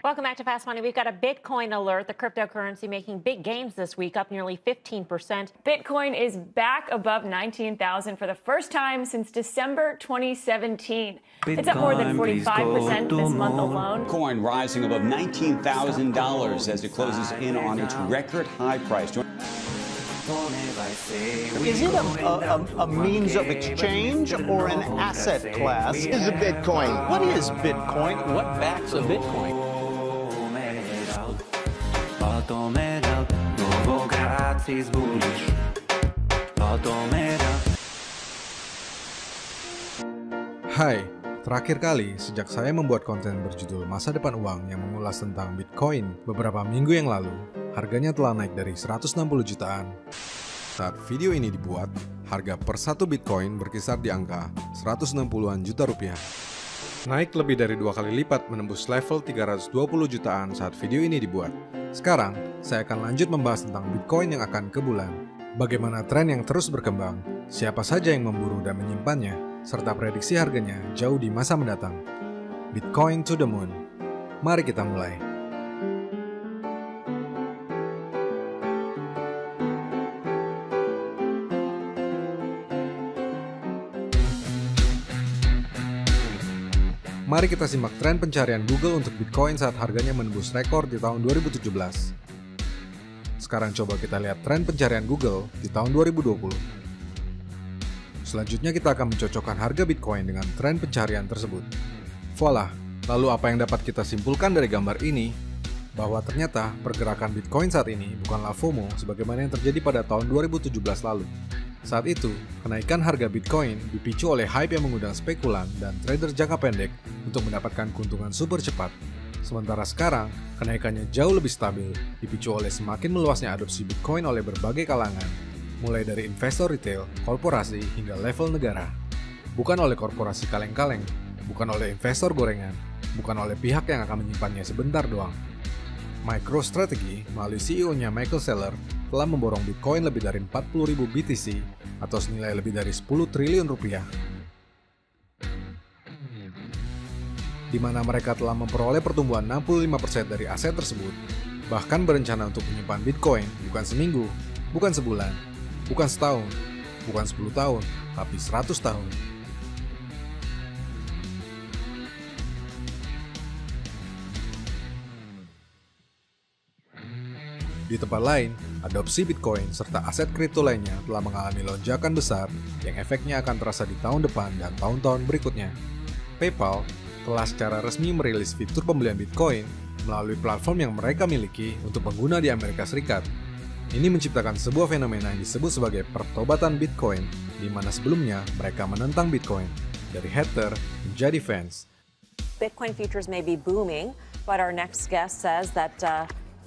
Welcome back to Fast Money. We've got a Bitcoin alert, the cryptocurrency making big gains this week, up nearly 15%. Bitcoin is back above 19,000 for the first time since December 2017. It's up more than 45% this month alone. Bitcoin rising above $19,000 as it closes in on its record high price. Is it a means of exchange or an asset class? Is a Bitcoin? What is Bitcoin? What backs a Bitcoin? Hai, terakhir kali sejak saya membuat konten berjudul Masa Depan Uang yang mengulas tentang Bitcoin beberapa minggu yang lalu, harganya telah naik dari 160 jutaan. Saat video ini dibuat, harga per satu Bitcoin berkisar di angka 160-an juta rupiah. Naik lebih dari 2 kali lipat menembus level 320 jutaan saat video ini dibuat. Sekarang, saya akan lanjut membahas tentang Bitcoin yang akan ke bulan. Bagaimana tren yang terus berkembang, siapa saja yang memburu dan menyimpannya, serta prediksi harganya jauh di masa mendatang. Bitcoin to the moon. Mari kita mulai. Mari kita simak tren pencarian Google untuk Bitcoin saat harganya menembus rekor di tahun 2017. Sekarang coba kita lihat tren pencarian Google di tahun 2020. Selanjutnya kita akan mencocokkan harga Bitcoin dengan tren pencarian tersebut. Voila, lalu apa yang dapat kita simpulkan dari gambar ini? Bahwa ternyata pergerakan Bitcoin saat ini bukanlah FOMO sebagaimana yang terjadi pada tahun 2017 lalu. Saat itu, kenaikan harga Bitcoin dipicu oleh hype yang mengundang spekulan dan trader jangka pendek untuk mendapatkan keuntungan super cepat. Sementara sekarang, kenaikannya jauh lebih stabil, dipicu oleh semakin meluasnya adopsi Bitcoin oleh berbagai kalangan, mulai dari investor retail, korporasi, hingga level negara. Bukan oleh korporasi kaleng-kaleng, bukan oleh investor gorengan, bukan oleh pihak yang akan menyimpannya sebentar doang. MicroStrategy melalui CEO-nya Michael Saylor telah memborong Bitcoin lebih dari 40.000 BTC atau senilai lebih dari 10 triliun rupiah. Di mana mereka telah memperoleh pertumbuhan 65% dari aset tersebut, bahkan berencana untuk menyimpan Bitcoin bukan seminggu, bukan sebulan, bukan setahun, bukan 10 tahun, tapi 100 tahun. Di tempat lain, adopsi Bitcoin serta aset kripto lainnya telah mengalami lonjakan besar yang efeknya akan terasa di tahun depan dan tahun-tahun berikutnya. PayPal telah secara resmi merilis fitur pembelian Bitcoin melalui platform yang mereka miliki untuk pengguna di Amerika Serikat. Ini menciptakan sebuah fenomena yang disebut sebagai pertobatan Bitcoin, di mana sebelumnya mereka menentang Bitcoin, dari hater menjadi fans. Bitcoin futures may be booming, but our next guest says that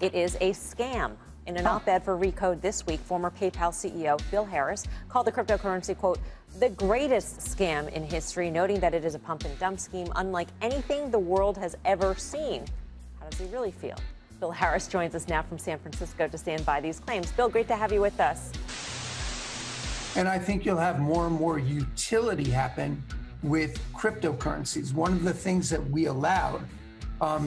it is a scam. In an op-ed for Recode this week, former PayPal CEO Bill Harris called the cryptocurrency, quote, the greatest scam in history, noting that it is a pump-and-dump scheme unlike anything the world has ever seen. How does he really feel? Bill Harris joins us now from San Francisco to stand by these claims. Bill, great to have you with us. And I think you'll have more and more utility happen with cryptocurrencies. One of the things that we allowed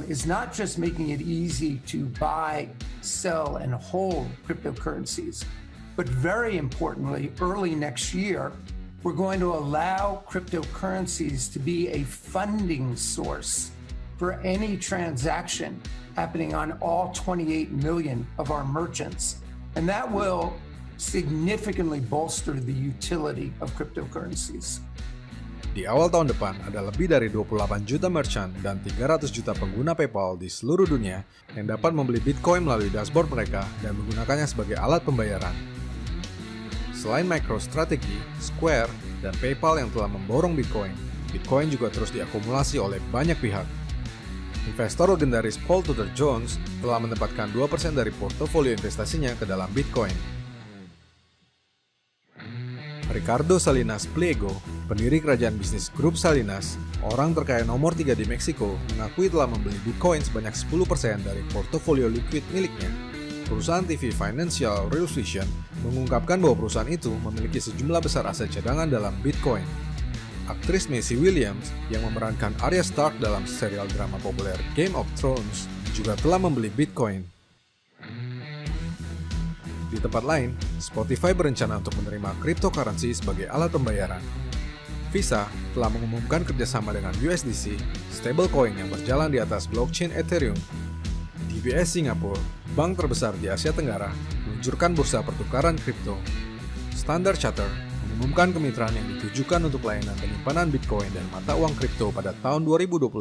is not just making it easy to buy, sell, and hold cryptocurrencies, but very importantly, early next year, we're going to allow cryptocurrencies to be a funding source for any transaction happening on all 28 million of our merchants. And that will significantly bolster the utility of cryptocurrencies. Di awal tahun depan, ada lebih dari 28 juta merchant dan 300 juta pengguna PayPal di seluruh dunia yang dapat membeli Bitcoin melalui dashboard mereka dan menggunakannya sebagai alat pembayaran. Selain MicroStrategy, Square, dan PayPal yang telah memborong Bitcoin, Bitcoin juga terus diakumulasi oleh banyak pihak. Investor legendaris Paul Tudor Jones telah menempatkan 2% dari portofolio investasinya ke dalam Bitcoin. Ricardo Salinas Pliego, pendiri kerajaan bisnis grup Salinas, orang terkaya nomor 3 di Meksiko, mengakui telah membeli Bitcoin sebanyak 10% dari portofolio liquid miliknya. Perusahaan TV Financial Revolution mengungkapkan bahwa perusahaan itu memiliki sejumlah besar aset cadangan dalam Bitcoin. aktris Maisie Williams yang memerankan Arya Stark dalam serial drama populer Game of Thrones juga telah membeli Bitcoin. Di tempat lain, Spotify berencana untuk menerima cryptocurrency sebagai alat pembayaran. Visa telah mengumumkan kerjasama dengan USDC, stablecoin yang berjalan di atas blockchain Ethereum. DBS Singapura, bank terbesar di Asia Tenggara, meluncurkan bursa pertukaran kripto. Standard Chartered mengumumkan kemitraan yang ditujukan untuk layanan penyimpanan Bitcoin dan mata uang kripto pada tahun 2021.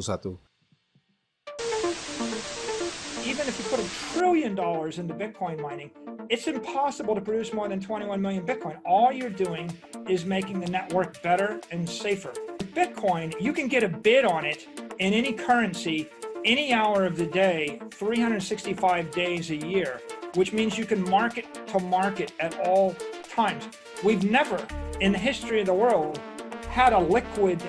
Even if you put $1 trillion into Bitcoin mining, it's impossible to produce more than 21 million Bitcoin. All you're doing is making the network better and safer. Bitcoin, you can get a bid on it in any currency, any hour of the day, 365 days a year, which means you can market to market at all times. We've never, in the history of the world, had a liquid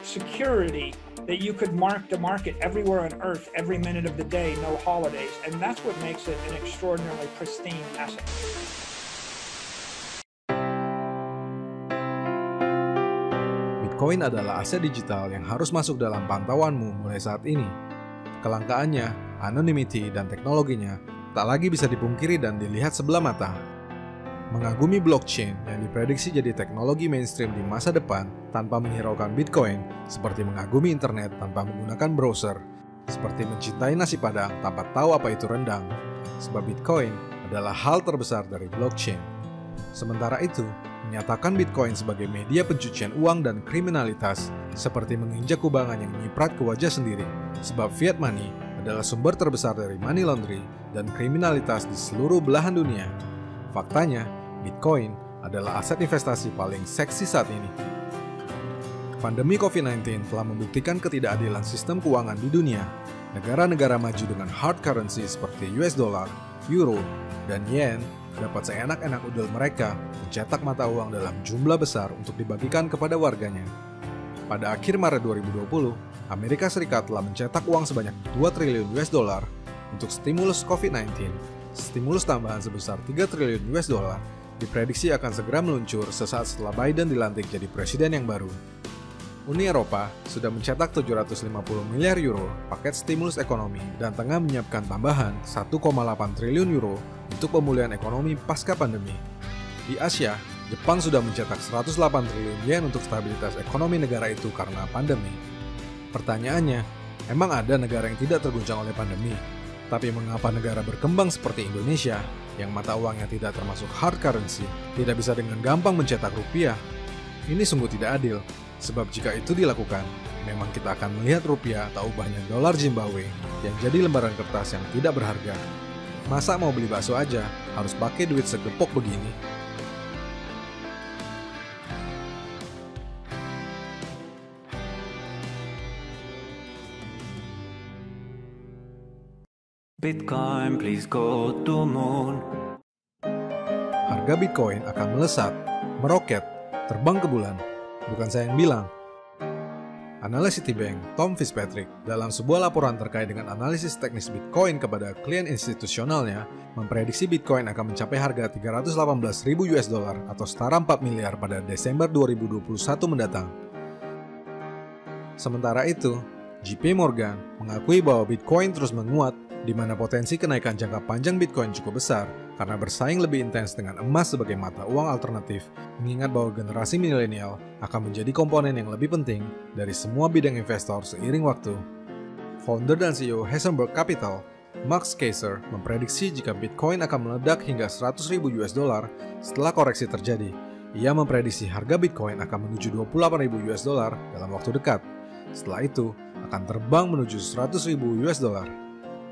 security that you could mark to market everywhere on earth, every minute of the day, no holidays. And that's what makes it an extraordinarily pristine asset. Bitcoin adalah aset digital yang harus masuk dalam pantauanmu mulai saat ini. Kelangkaannya, anonymity, dan teknologinya tak lagi bisa dipungkiri dan dilihat sebelah mata. Mengagumi blockchain yang diprediksi jadi teknologi mainstream di masa depan tanpa menghiraukan Bitcoin, seperti mengagumi internet tanpa menggunakan browser, seperti mencintai nasi padang tanpa tahu apa itu rendang, sebab Bitcoin adalah hal terbesar dari blockchain. Sementara itu, menyatakan Bitcoin sebagai media pencucian uang dan kriminalitas, seperti menginjak kubangan yang nyiprat ke wajah sendiri, sebab fiat money adalah sumber terbesar dari money laundry dan kriminalitas di seluruh belahan dunia. Faktanya, Bitcoin adalah aset investasi paling seksi saat ini. Pandemi COVID-19 telah membuktikan ketidakadilan sistem keuangan di dunia. Negara-negara maju dengan hard currency seperti US dollar, euro, dan yen dapat seenak-enak udel mereka mencetak mata uang dalam jumlah besar untuk dibagikan kepada warganya. Pada akhir Maret 2020, Amerika Serikat telah mencetak uang sebanyak 2 triliun US dollar untuk stimulus COVID-19. Stimulus tambahan sebesar 3 triliun US dollar diprediksi akan segera meluncur sesaat setelah Biden dilantik jadi presiden yang baru. Uni Eropa sudah mencetak 750 miliar euro paket stimulus ekonomi dan tengah menyiapkan tambahan 1,8 triliun euro untuk pemulihan ekonomi pasca pandemi. Di Asia, Jepang sudah mencetak 108 triliun yen untuk stabilitas ekonomi negara itu karena pandemi. Pertanyaannya, emang ada negara yang tidak terguncang oleh pandemi? Tapi mengapa negara berkembang seperti Indonesia, yang mata uangnya tidak termasuk hard currency, tidak bisa dengan gampang mencetak rupiah? Ini sungguh tidak adil, sebab jika itu dilakukan, memang kita akan melihat rupiah atau ubahnya dolar Zimbabwe yang jadi lembaran kertas yang tidak berharga. Masa mau beli bakso aja harus pakai duit segepok begini? Bitcoin, please go to moon. Harga Bitcoin akan melesat, meroket, terbang ke bulan. Bukan saya yang bilang. Analis Citibank, Tom Fitzpatrick, dalam sebuah laporan terkait dengan analisis teknis Bitcoin kepada klien institusionalnya, memprediksi Bitcoin akan mencapai harga 318.000 US dollar atau setara 4 miliar pada Desember 2021 mendatang. Sementara itu, JP Morgan mengakui bahwa Bitcoin terus menguat, di mana potensi kenaikan jangka panjang Bitcoin cukup besar karena bersaing lebih intens dengan emas sebagai mata uang alternatif, mengingat bahwa generasi milenial akan menjadi komponen yang lebih penting dari semua bidang investor seiring waktu. Founder dan CEO Heisenberg Capital, Max Keiser, memprediksi jika Bitcoin akan meledak hingga 100.000 US dollar setelah koreksi terjadi. Ia memprediksi harga Bitcoin akan menuju 28.000 US dollar dalam waktu dekat. Setelah itu, akan terbang menuju 100.000 US dollar.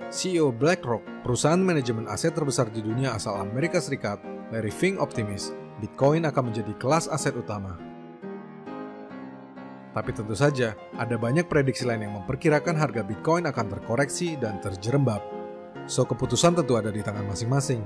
CEO BlackRock, perusahaan manajemen aset terbesar di dunia asal Amerika Serikat, Larry Fink optimis Bitcoin akan menjadi kelas aset utama. Tapi tentu saja, ada banyak prediksi lain yang memperkirakan harga Bitcoin akan terkoreksi dan terjerembab. So, keputusan tentu ada di tangan masing-masing.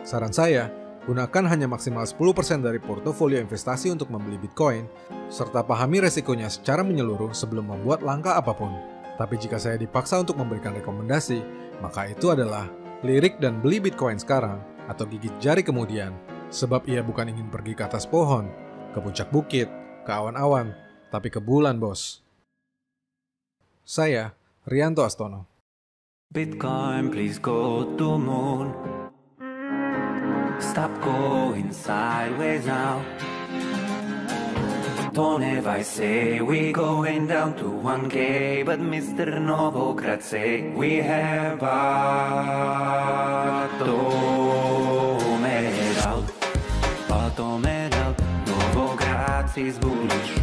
Saran saya, gunakan hanya maksimal 10% dari portofolio investasi untuk membeli Bitcoin, serta pahami resikonya secara menyeluruh sebelum membuat langkah apapun. Tapi jika saya dipaksa untuk memberikan rekomendasi, maka itu adalah lirik dan beli Bitcoin sekarang atau gigit jari kemudian. Sebab ia bukan ingin pergi ke atas pohon, ke puncak bukit, ke awan-awan, tapi ke bulan, bos. Saya, Rianto Astono. Bitcoin, please go to moon. Stop going sideways now. Don't ever say we going down to 1K, but Mr. Novogratz say we have bottomed out. Novogratz is bullish